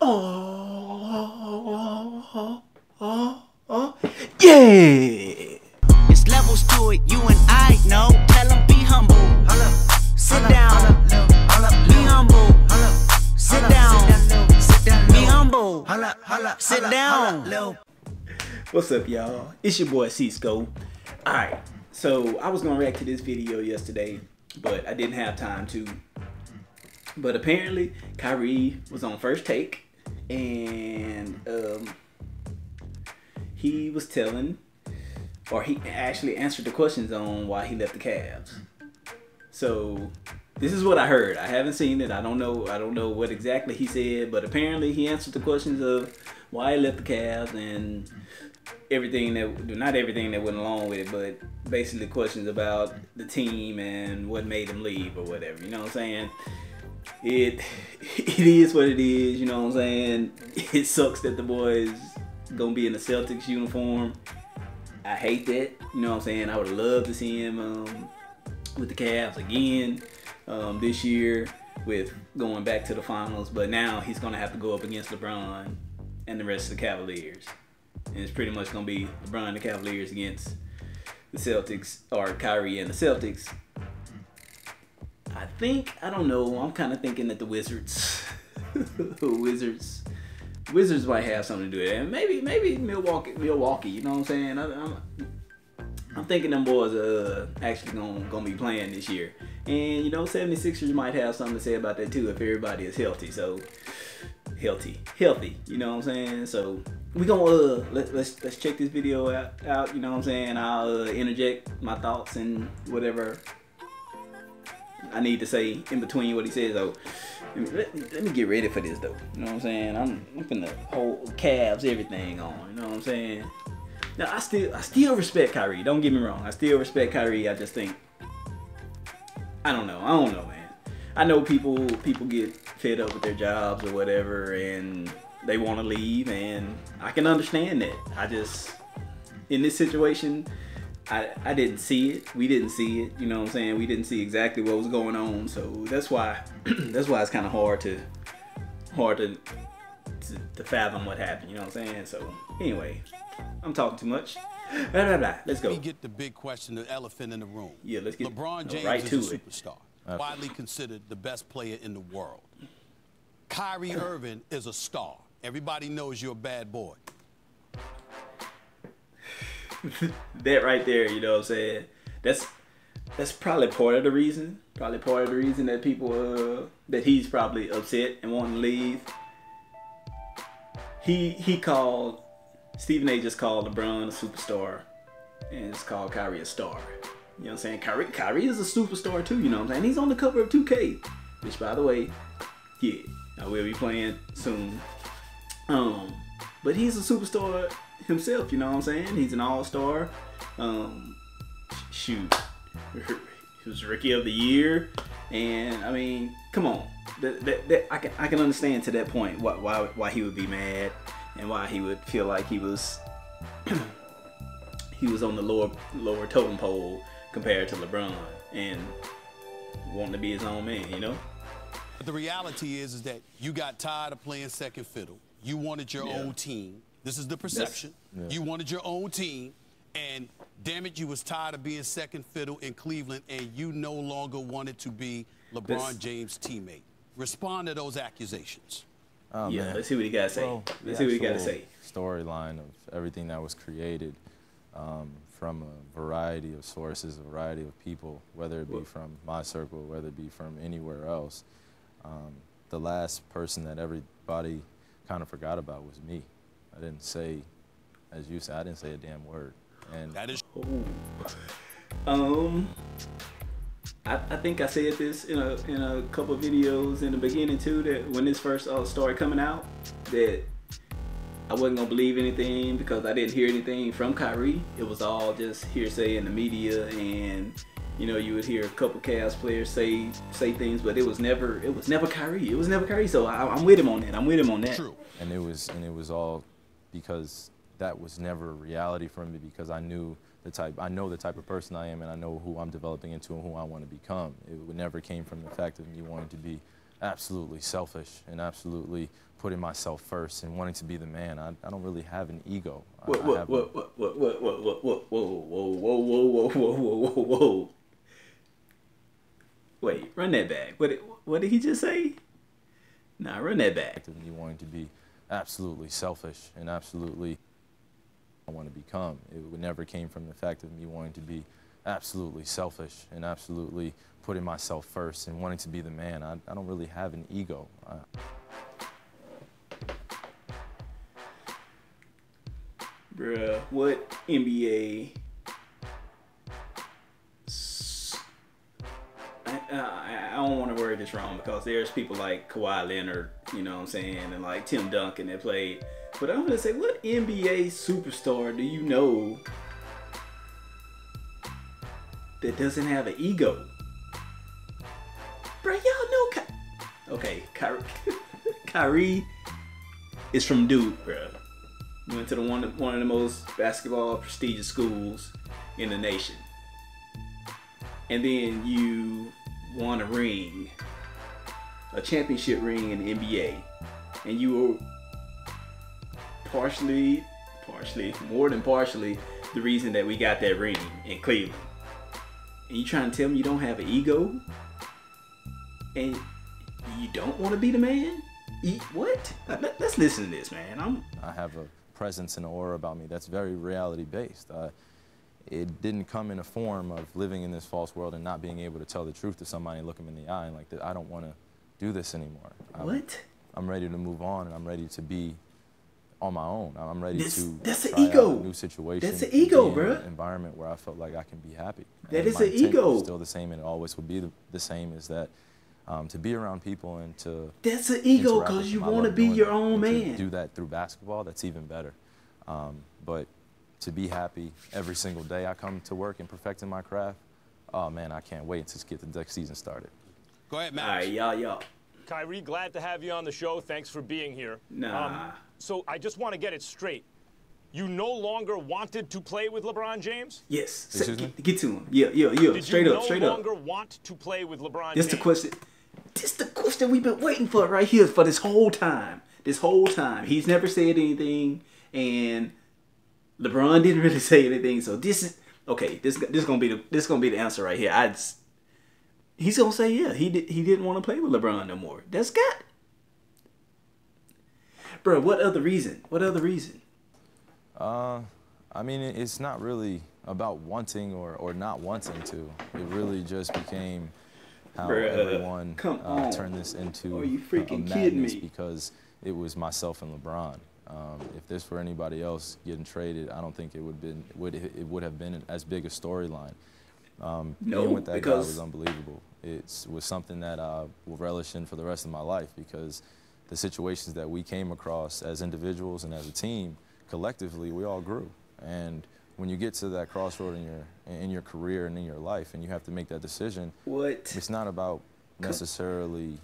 Yeah! It's levels to it, you and I know. Tell them be humble. Sit down. Be humble. Sit down. Be humble. Sit down. What's up, y'all? It's your boy Cisco. Alright, so I was gonna react to this video yesterday, but I didn't have time to. But apparently, Kyrie was on First Take, and he was telling, or he actually answered the questions on why he left the Cavs. So this is what I heard. I haven't seen it. I don't know what exactly he said, but apparently he answered the questions of why he left the Cavs and everything that, not everything that went along with it, but basically questions about the team and what made him leave or whatever. You know what I'm saying? It is what it is. You know what I'm saying? It sucks that the boy's gonna be in the Celtics uniform. I hate that. You know what I'm saying? I would love to see him with the Cavs again this year, with going back to the finals. But now he's gonna have to go up against LeBron and the rest of the Cavaliers, and it's pretty much gonna be LeBron and the Cavaliers against the Celtics, or Kyrie and the Celtics. I don't know. I'm kind of thinking that the Wizards might have something to do with it, and maybe Milwaukee. You know what I'm saying? I'm thinking them boys are actually gonna be playing this year, and you know 76ers might have something to say about that too if everybody is healthy. So healthy. You know what I'm saying? So we gonna let's check this video out. You know what I'm saying? I'll interject my thoughts and whatever I need to say in between what he says. So let me get ready for this though. You know what I'm saying? I'm finna hold Cavs everything on. You know what I'm saying? Now I still respect Kyrie. Don't get me wrong. I still respect Kyrie. I just think I don't know, man. I know people get fed up with their jobs or whatever, and they want to leave, and I can understand that. I just, in this situation, I didn't see it. We didn't see it. You know what I'm saying? We didn't see exactly what was going on. So that's why it's kind of hard to fathom what happened. You know what I'm saying? So anyway, I'm talking too much. Let's go. We get the big question, the elephant in the room. Yeah, let's get LeBron James right to is a it. superstar, widely considered the best player in the world. Kyrie Irving is a star. Everybody knows you're a bad boy. That right there, you know what I'm saying? That's probably part of the reason. Probably part of the reason that people that he's probably upset and wanting to leave. Stephen A just called LeBron a superstar, and it's called Kyrie a star. You know what I'm saying? Kyrie is a superstar too, you know what I'm saying? He's on the cover of 2K, which by the way, yeah, I will be playing soon. But he's a superstar himself, you know what I'm saying? He's an all-star. Shoot, he was Rookie of the Year, and I mean, come on, I can understand to that point why he would be mad and why he would feel like he was on the lower totem pole compared to LeBron and wanting to be his own man, you know. But the reality is that you got tired of playing second fiddle. You wanted your own team. This is the perception. You wanted your own team, and damn it, you was tired of being second fiddle in Cleveland, and you no longer wanted to be LeBron James' teammate. Respond to those accusations. Oh, yeah, man. Let's see what he got to say. Well, let's see what he got to say. Storyline of everything that was created from a variety of sources, a variety of people, whether it be from my circle, whether it be from anywhere else. The last person that everybody kind of forgot about was me. I didn't say, as you said, I didn't say a damn word. And that is. I think I said this in a couple of videos in the beginning too, that when this first started coming out, that I wasn't gonna believe anything because I didn't hear anything from Kyrie. It was all just hearsay in the media, and you know, you would hear a couple Cavs players say things, but it was never Kyrie. It was never Kyrie. So I'm with him on that. I'm with him on that. True. And it was all because that was never reality for me, because I know the type of person I am, and I know who I'm developing into and who I want to become. It never came from the fact of me wanting to be absolutely selfish and absolutely putting myself first and wanting to be the man. I don't really have an ego. Whoa. Wait, run that back. What did he just say? Nah, run that back. Me wanting to be absolutely selfish and absolutely I want to become. It never came from the fact of me wanting to be absolutely selfish and absolutely putting myself first and wanting to be the man. I don't really have an ego. Bruh, what NBA... I don't want to word this wrong because there's people like Kawhi Leonard, you know what I'm saying, and like Tim Duncan that played. But I'm going to say, what NBA superstar do you know that doesn't have an ego? Bro, y'all know okay, Kyrie is from Duke, bro. He went to one of the most basketball prestigious schools in the nation. And then you won a championship ring in the NBA. And you were more than partially, the reason that we got that ring in Cleveland. And you trying to tell me you don't have an ego? And you don't want to be the man? What? Let's listen to this, man. I have a presence and aura about me that's very reality based. It didn't come in a form of living in this false world and not being able to tell the truth to somebody and look them in the eye and like, I don't want to do this anymore. What? I'm ready to move on and I'm ready to be on my own. I'm ready to that's try an ego. out a new situation. That's an ego, bro. An environment where I felt like I can be happy. That is my an intent ego. is still the same and it always will be the same is that to be around people and to that's an ego because you want to be your own man. To do that through basketball, that's even better. But to be happy every single day I come to work and perfecting my craft, oh man, I can't wait to get the next season started. Go ahead, Max. All right, y'all. Kyrie, glad to have you on the show. Thanks for being here. Nah. So I just want to get it straight. You no longer wanted to play with LeBron James? Yes. Get to him. Yeah. Straight up. Did you no longer want to play with LeBron James? The question. This the question we've been waiting for right here for this whole time. He's never said anything, and LeBron didn't really say anything. So this is okay. This gonna be the answer right here. He's gonna say yeah. He didn't want to play with LeBron no more. That's got. Bro, what other reason? I mean, it's not really about wanting or not wanting to. It really just became how everyone turned this into Are you freaking a kidding madness me? because it was myself and LeBron. If this were anybody else getting traded, I don't think it would have been as big a storyline. Being with that guy was unbelievable. It was something that I will relish in for the rest of my life because the situations that we came across as individuals and as a team, collectively, we all grew. And when you get to that crossroad in your career and in your life, and you have to make that decision, it's not about necessarily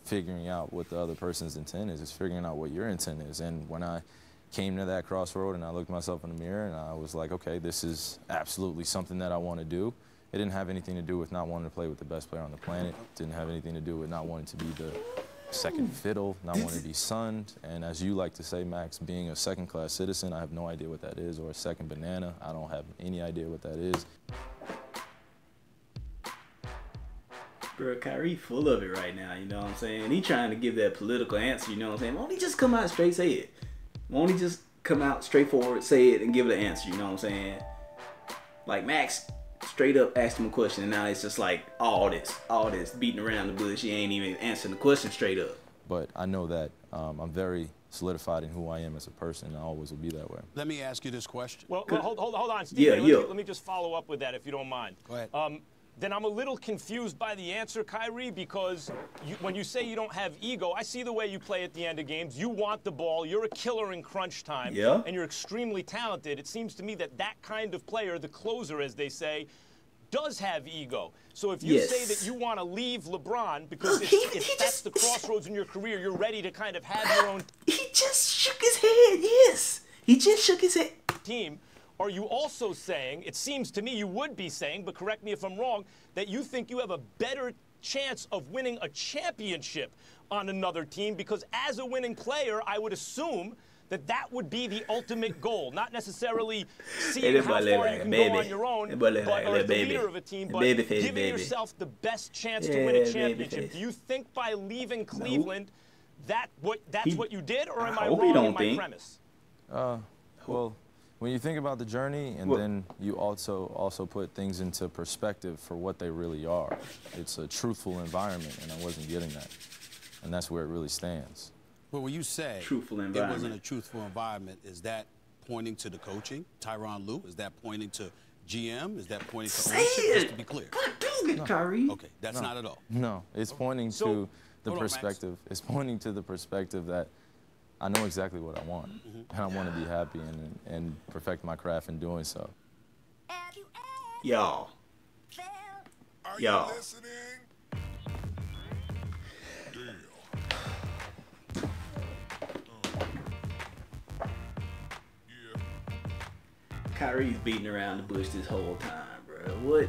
figuring out what the other person's intent is. It's figuring out what your intent is. And when I came to that crossroad and I looked myself in the mirror and I was like, okay, this is absolutely something that I want to do. It didn't have anything to do with not wanting to play with the best player on the planet. It didn't have anything to do with not wanting to be the second fiddle, not wanting to be sunned. And as you like to say, Max, being a second-class citizen, I have no idea what that is, or a second banana. I don't have any idea what that is. Bro, Kyrie full of it right now, you know what I'm saying? He trying to give that political answer, you know what I'm saying? Won't he just come out straight say it? Won't he just come out straightforward, say it, and give it an answer, you know what I'm saying? Like Max straight up asked him a question, and now it's just like all this beating around the bush. He ain't even answering the question straight up. But I know that I'm very solidified in who I am as a person, and I always will be that way. Let me ask you this question. Well, hold on, Steve. Let me just follow up with that, if you don't mind. Go ahead. Then I'm a little confused by the answer, Kyrie, because when you say you don't have ego, I see the way you play at the end of games. You want the ball. You're a killer in crunch time. Yeah. And you're extremely talented. It seems to me that kind of player, the closer, as they say, does have ego. So if you say that you want to leave LeBron because that's the crossroads in your career, you're ready to kind of have your own He just shook his head, yes. He just shook his head. Team. Are you also saying, it seems to me you would be saying, but correct me if I'm wrong, that you think you have a better chance of winning a championship on another team? Because as a winning player, I would assume that would be the ultimate goal, not necessarily seeing how far you can go on your own, but as the leader of a team, but giving yourself the best chance to win a championship. Do you think by leaving Cleveland, that's what you did, or am I wrong in my premise? Well, when you think about the journey, and then you also put things into perspective for what they really are. It's a truthful environment, and I wasn't getting that, and that's where it really stands. But when you say it wasn't a truthful environment, is that pointing to the coaching, Tyronn Lue? Is that pointing to GM? Is that pointing to ownership? Just to be clear. No. Kyrie. Okay, that's not at all. No, it's pointing to the perspective. It's pointing to the perspective that I know exactly what I want, and I want to be happy and perfect my craft in doing so. Y'all. Kyrie's beating around the bush this whole time, bro. What?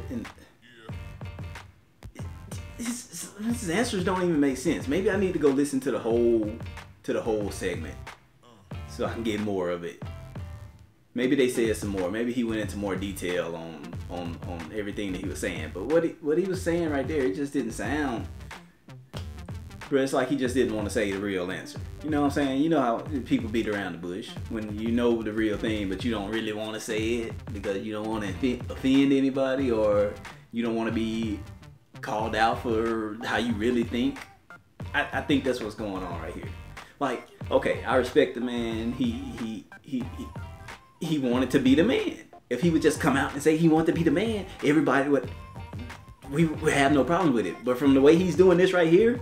His answers don't even make sense. Maybe I need to go listen to the whole segment so I can get more of it. Maybe they said some more. Maybe he went into more detail on everything that he was saying. But what he was saying right there, it just didn't sound. Bro, it's like he just didn't want to say the real answer. You know what I'm saying? You know how people beat around the bush when you know the real thing, but you don't really want to say it because you don't want to offend anybody, or you don't want to be called out for how you really think. I think that's what's going on right here. Like, okay, I respect the man. He wanted to be the man. If he would just come out and say he wanted to be the man, everybody would have no problem with it. But from the way he's doing this right here,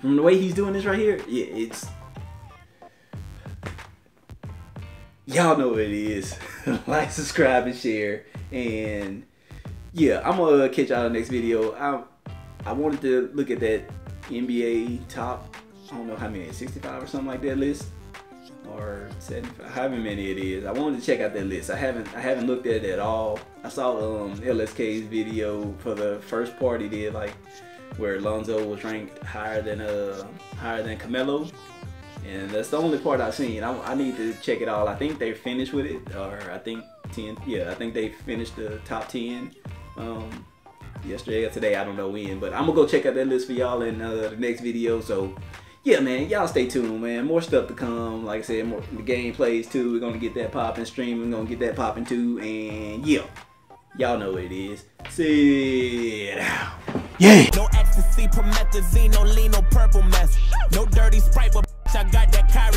yeah, it's... Y'all know what it is. Like, subscribe, and share. And, yeah, I'm going to catch y'all in the next video. I wanted to look at that NBA top, I don't know how many, 65 or something like that list. Or 75, however many it is. I wanted to check out that list. I haven't looked at it at all. I saw LSK's video for the first part he did, like, where Lonzo was ranked higher than Carmelo, and that's the only part I've seen. I need to check it all. I think they finished with it, or I think 10. Yeah, I think they finished the top 10 yesterday or today. I don't know when, but I'm gonna go check out that list for y'all in the next video. So yeah, man, y'all stay tuned, man. More stuff to come. Like I said, more the gameplays too. We're gonna get that popping, streaming. We're gonna get that popping too, and yeah. Y'all know what it is. Sit down. Yeah. No ecstasy, promethazine, no lean, no purple meth. No dirty Sprite, but I got that Kyrie.